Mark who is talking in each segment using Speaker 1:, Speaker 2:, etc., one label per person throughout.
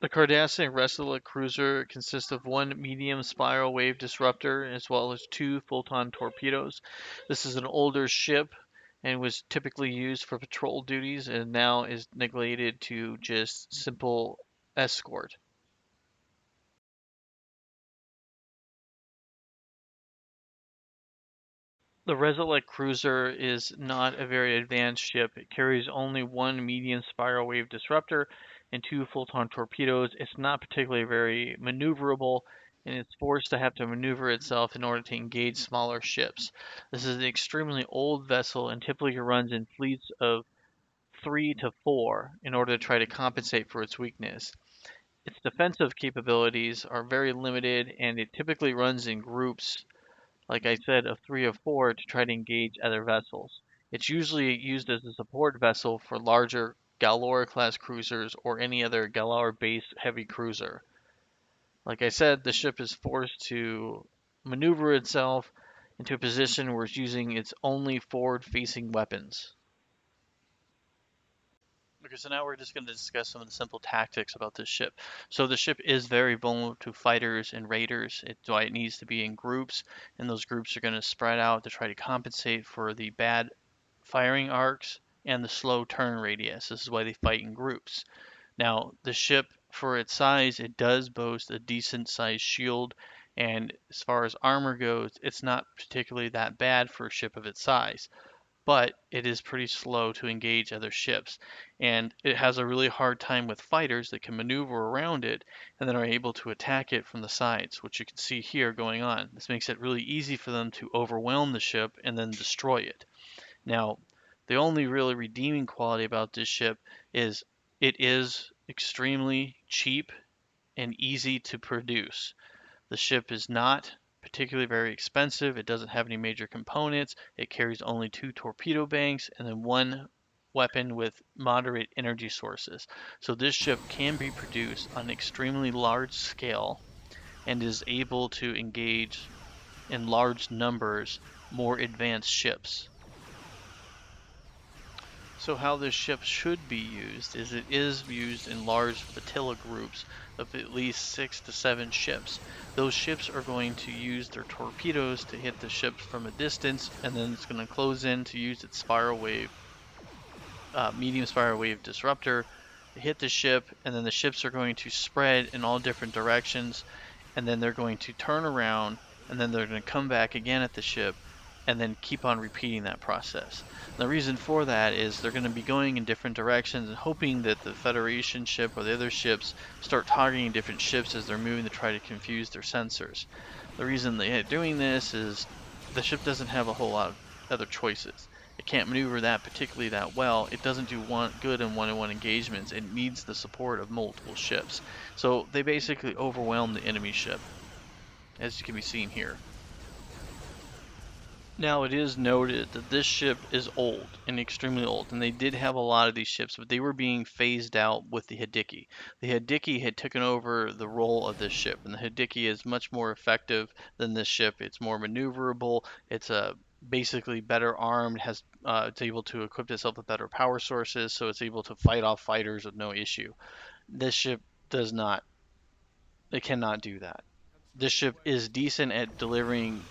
Speaker 1: The Cardassian Rasilak cruiser consists of one medium spiral wave disruptor as well as two photon torpedoes. This is an older ship and was typically used for patrol duties and now is neglected to just simple escort. The Rasilak cruiser is not a very advanced ship. It carries only one medium spiral wave disruptor and two photon torpedoes. It's not particularly very maneuverable, and it's forced to have to maneuver itself in order to engage smaller ships. This is an extremely old vessel and typically runs in fleets of 3 to 4 in order to try to compensate for its weakness. Its defensive capabilities are very limited, and it typically runs in groups like I said, of 3 or 4 to try to engage other vessels. It's usually used as a support vessel for larger Galora class cruisers or any other Galora based heavy cruiser. Like I said, the ship is forced to maneuver itself into a position where it's using its only forward facing weapons. Okay, so now we're just going to discuss some of the simple tactics about this ship. So the ship is very vulnerable to fighters and raiders. It's why it needs to be in groups, and those groups are going to spread out to try to compensate for the bad firing arcs and the slow turn radius. This is why they fight in groups. Now, the ship, for its size, it does boast a decent sized shield, and as far as armor goes, it's not particularly that bad for a ship of its size, but it is pretty slow to engage other ships. And it has a really hard time with fighters that can maneuver around it and then are able to attack it from the sides, which you can see here going on. This makes it really easy for them to overwhelm the ship and then destroy it. Now, the only really redeeming quality about this ship is it is extremely cheap and easy to produce. The ship is not particularly very expensive. It doesn't have any major components. It carries only 2 torpedo banks and then one weapon with moderate energy sources. So this ship can be produced on an extremely large scale and is able to engage in large numbers more advanced ships. So how this ship should be used is it is used in large flotilla groups of at least 6 to 7 ships. Those ships are going to use their torpedoes to hit the ships from a distance, and then it's going to close in to use its spiral wave, medium spiral wave disruptor to hit the ship, and then the ships are going to spread in all different directions, and then they're going to turn around, and then they're going to come back again at the ship, and then keep on repeating that process. The reason for that is they're going to be going in different directions and hoping that the Federation ship or the other ships start targeting different ships as they're moving to try to confuse their sensors. The reason they're doing this is the ship doesn't have a whole lot of other choices. It can't maneuver that particularly that well. It doesn't do good in one-on-one engagements. It needs the support of multiple ships. So they basically overwhelm the enemy ship, as you can be seen here. Now it is noted that this ship is old and extremely old, and they did have a lot of these ships, but they were being phased out with the Hidiki. The Hidiki had taken over the role of this ship, and the Hidiki is much more effective than this ship. It's more maneuverable. It's basically better armed. It's able to equip itself with better power sources, so it's able to fight off fighters with no issue. This ship does not. It cannot do that. This ship is decent at delivering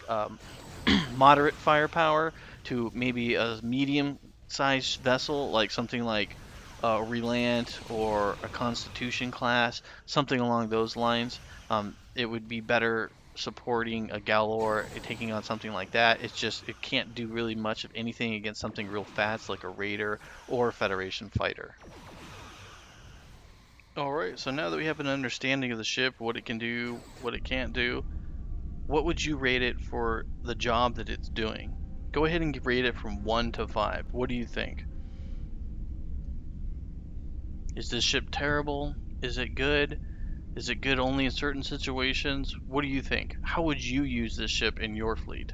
Speaker 1: moderate firepower to maybe a medium-sized vessel, like something like a Relant or a Constitution class, something along those lines. It would be better supporting a Galor, taking on something like that. It's just it can't do really much of anything against something real fast like a Raider or a Federation fighter. Alright, so now that we have an understanding of the ship, what it can do, what it can't do, what would you rate it for the job that it's doing? Go ahead and rate it from 1 to 5. What do you think? Is this ship terrible? Is it good? Is it good only in certain situations? What do you think? How would you use this ship in your fleet?